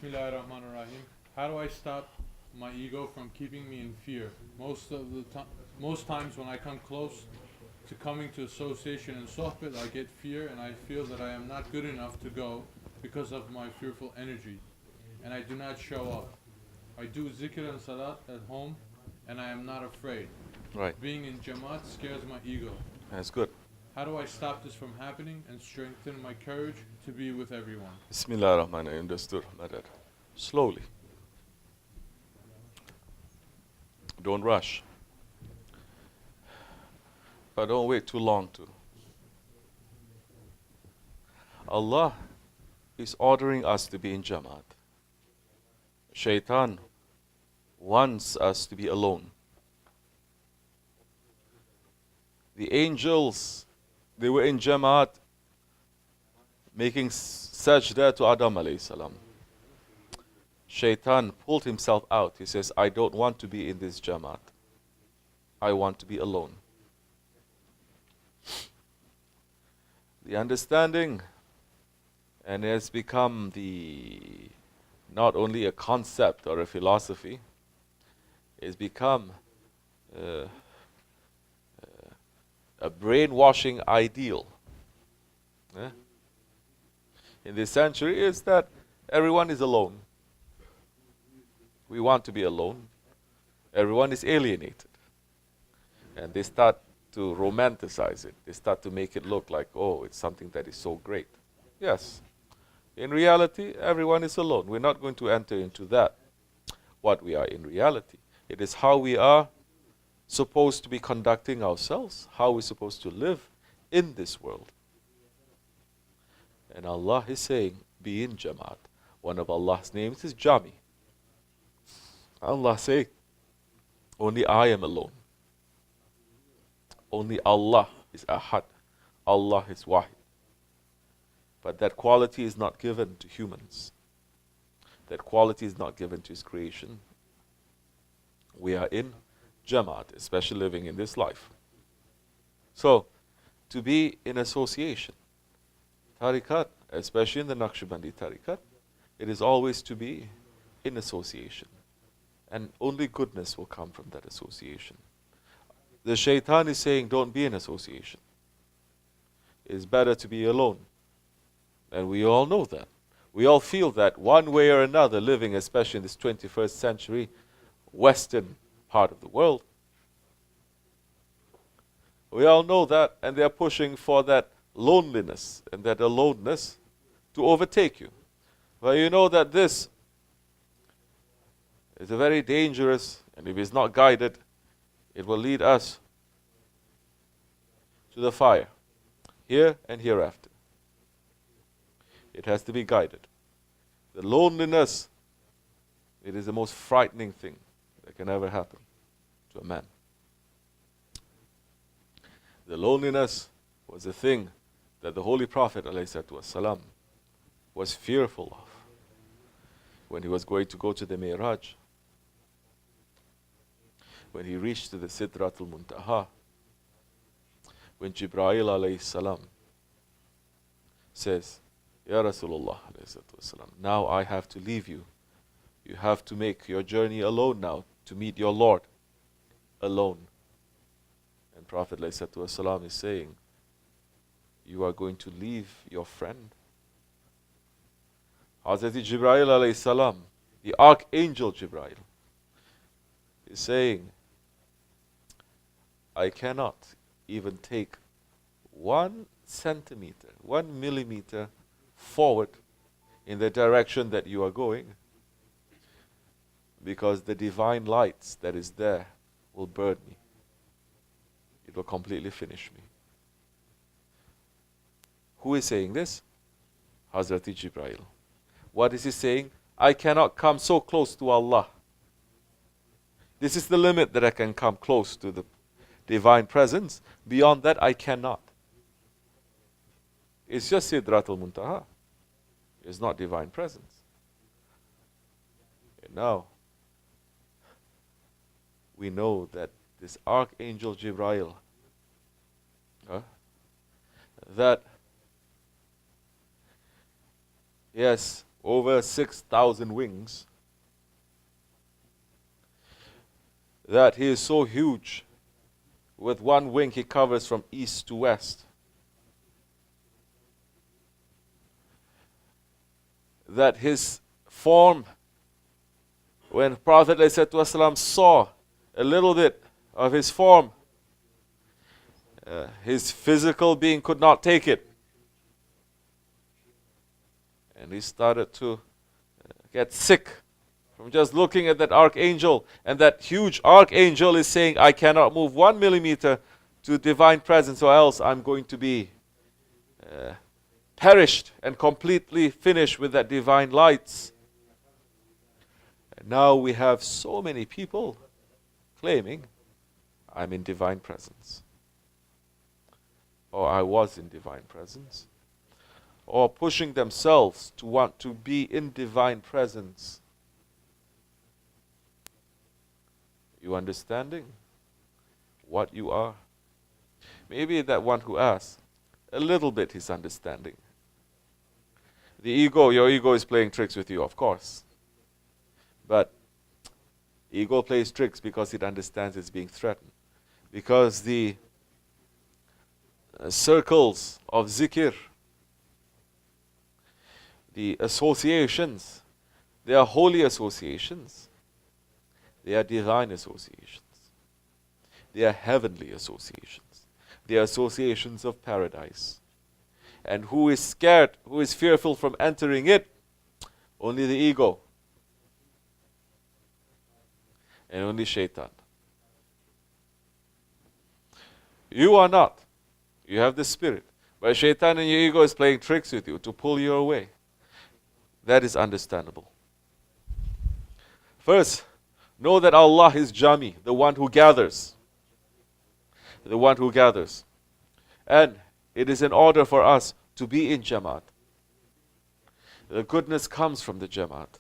Bismillahirrahmanirrahim. How do I stop my ego from keeping me in fear? Most times when I come close to coming to association and sohbet, I get fear and I feel that I am not good enough to go because of my fearful energy, and I do not show up. I do zikr and salat at home and I am not afraid. Right. Being in Jamaat scares my ego. That's good. How do I stop this from happening and strengthen my courage to be with everyone? Bismillah ar-Rahman ar-Rahim. Understood. Madad. Slowly. Don't rush. But don't wait too long too. Allah is ordering us to be in Jamaat. Shaitan wants us to be alone. The angels, they were in Jamaat making sajda to Adam alayhi salam. Shaitan pulled himself out. He says, I don't want to be in this Jamaat. I want to be alone. The understanding, and it has become not only a concept or a philosophy, it's become a brainwashing ideal in this century is that everyone is alone. We want to be alone. Everyone is alienated. And they start to romanticize it. They start to make it look like, oh, it's something that is so great. Yes. In reality, everyone is alone. We're not going to enter into that. What we are in reality. It is how we are supposed to be conducting ourselves, how we're supposed to live in this world. And Allah is saying, be in Jamaat. One of Allah's names is Jami. Allah say, only I am alone. Only Allah is Ahad. Allah is Wahid. But that quality is not given to humans. That quality is not given to His creation. We are in Jamaat, especially living in this life. So, to be in association, tariqat, especially in the Naqshbandi tariqat, it is always to be in association. And only goodness will come from that association. The shaitan is saying, don't be in association. It's better to be alone. And we all know that. We all feel that one way or another, living especially in this 21st century, Western part of the world. We all know that, and they are pushing for that loneliness and that aloneness to overtake you. Well, you know that this is a very dangerous, and if it's not guided, it will lead us to the fire, here and hereafter. It has to be guided. The loneliness, it is the most frightening thing that can ever happen to a man. The loneliness was the thing that the Holy Prophet ﷺ was fearful of when he was going to go to the Mi'raj. When he reached to the Sidratul Muntaha, when Jibreel alayhi salam says, Ya Rasulullah alayhi salam, now I have to leave you. You have to make your journey alone now to meet your Lord. Alone. And Prophet alayhi salam is saying, you are going to leave your friend. Hazrat Jibreel alayhi salam, the Archangel Jibreel, is saying, I cannot even take 1 centimeter, 1 millimeter forward in the direction that you are going, because the divine lights that is there will burn me. It will completely finish me. Who is saying this? Hazrat Jibreel. What is he saying? I cannot come so close to Allah. This is the limit that I can come close to the divine presence. Beyond that, I cannot. It's just Sidratul Muntaha. It's not divine presence. And now, we know that this Archangel Jibreel, that, yes, over 6,000 wings, that he is so huge, with one wing he covers from east to west, that his form, when Prophet ﷺ saw a little bit of his form, his physical being could not take it. And he started to get sick from just looking at that archangel. And that huge archangel is saying, I cannot move 1 millimeter to divine presence, or else I'm going to be perished and completely finished with that divine lights. And now we have so many people claiming, I'm in divine presence, or I was in divine presence, or pushing themselves to want to be in divine presence. You understanding what you are? Maybe that one who asks, a little bit his understanding. The ego, your ego is playing tricks with you, of course. But ego plays tricks because it understands it's being threatened. Because the circles of zikr, the associations, they are holy associations. They are divine associations. They are heavenly associations. They are associations of paradise. And who is scared, who is fearful from entering it? Only the ego. And only shaitan. You are not. You have the spirit. But shaitan and your ego is playing tricks with you to pull you away. That is understandable. First, know that Allah is Jami, the one who gathers. The one who gathers. And it is in order for us to be in Jamaat. The goodness comes from the Jamaat.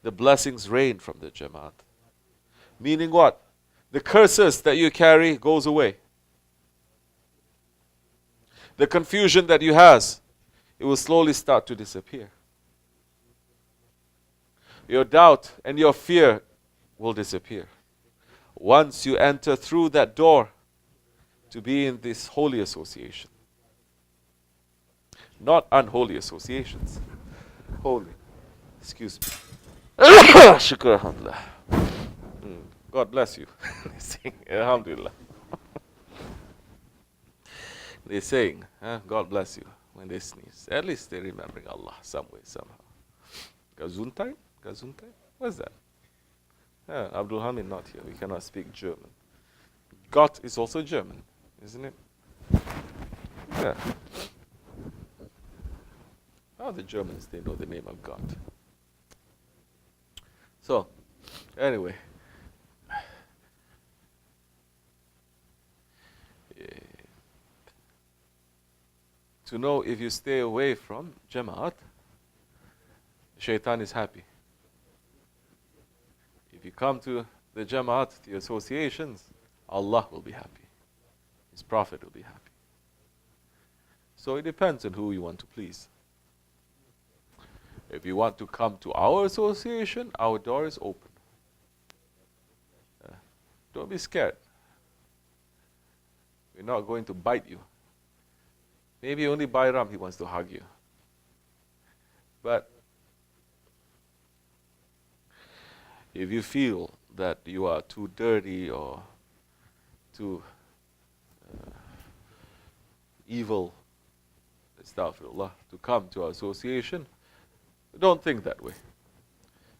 The blessings rain from the Jamaat. Meaning what? The curses that you carry goes away. The confusion that you has, it will slowly start to disappear. Your doubt and your fear will disappear. Once you enter through that door to be in this holy association. Not unholy associations. Holy. Excuse me. Shukr, alhamdulillah. God bless you. They sing, alhamdulillah. They're saying, God bless you when they sneeze. At least they're remembering Allah some way, somehow. Gesundheit? Gesundheit? What's that? Abdulhamid not here. We cannot speak German. Gott is also German, isn't it? Yeah. Oh, the Germans, they know the name of God. So, anyway. To know if you stay away from Jamaat, Shaitan is happy. If you come to the Jamaat, the associations, Allah will be happy. His Prophet will be happy. So it depends on who you want to please. If you want to come to our association, our door is open. Don't be scared. We're not going to bite you. Maybe only Bayram he wants to hug you. But if you feel that you are too dirty or too evil, astaghfirullah, to come to our association, don't think that way.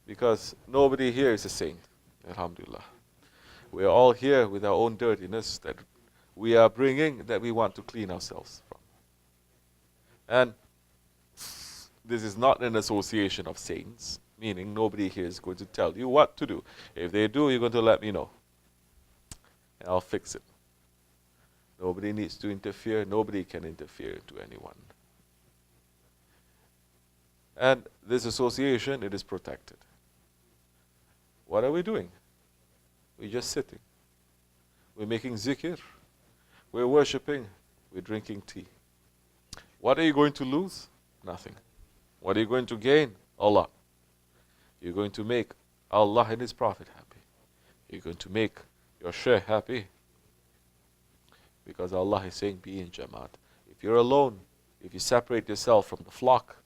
Because nobody here is a saint, alhamdulillah. We are all here with our own dirtiness that we are bringing, that we want to clean ourselves from. And this is not an association of saints, meaning nobody here is going to tell you what to do. If they do, you're going to let me know. And I'll fix it. Nobody needs to interfere. Nobody can interfere to anyone. And this association, it is protected. What are we doing? We're just sitting. We're making zikr. We're worshipping. We're drinking tea. What are you going to lose? Nothing. What are you going to gain? Allah. You're going to make Allah and His Prophet happy. You're going to make your Shaykh happy. Because Allah is saying, be in Jamaat. If you're alone, if you separate yourself from the flock,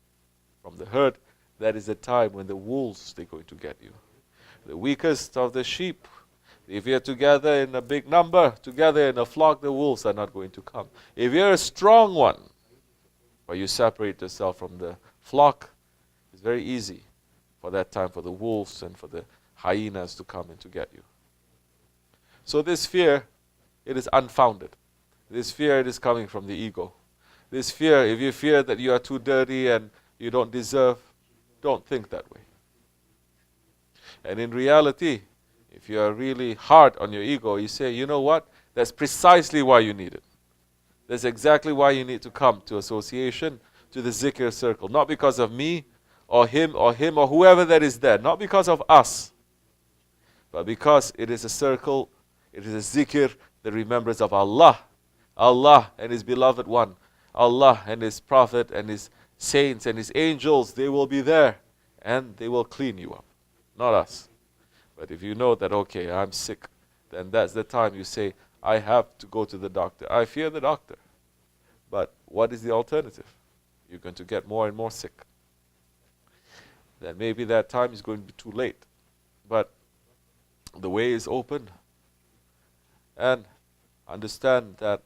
from the herd, that is the time when the wolves, they're going to get you. The weakest of the sheep, if you're together in a big number, together in a flock, the wolves are not going to come. If you're a strong one, but you separate yourself from the flock, it's very easy for that time for the wolves and for the hyenas to come and to get you. So this fear, it is unfounded. This fear, it is coming from the ego. This fear, if you fear that you are too dirty and you don't deserve, don't think that way. And in reality, if you are really hard on your ego, you say, you know what? That's precisely why you need it. That's exactly why you need to come to association, to the zikr circle. Not because of me, or him, or whoever that is there. Not because of us. But because it is a circle, it is a zikr, the remembrance of Allah. Allah and His beloved one. Allah and His Prophet and His saints and His angels, they will be there. And they will clean you up. Not us. But if you know that, okay, I'm sick, then that's the time you say, I have to go to the doctor. I fear the doctor. But what is the alternative? You're going to get more and more sick. Then maybe that time is going to be too late. But the way is open. And understand that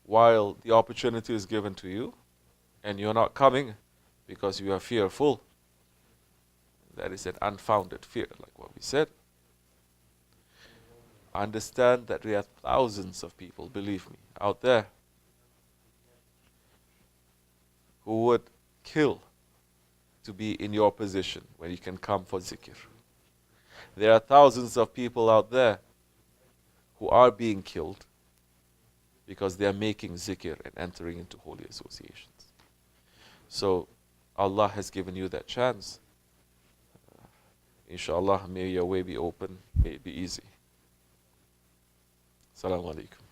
while the opportunity is given to you, and you're not coming because you are fearful, that is an unfounded fear, like what we said. Understand that we have thousands of people, believe me, out there who would kill to be in your position when you can come for zikr. There are thousands of people out there who are being killed because they are making zikr and entering into holy associations. So Allah has given you that chance. Inshallah, may your way be open, may it be easy. Assalamu alaikum.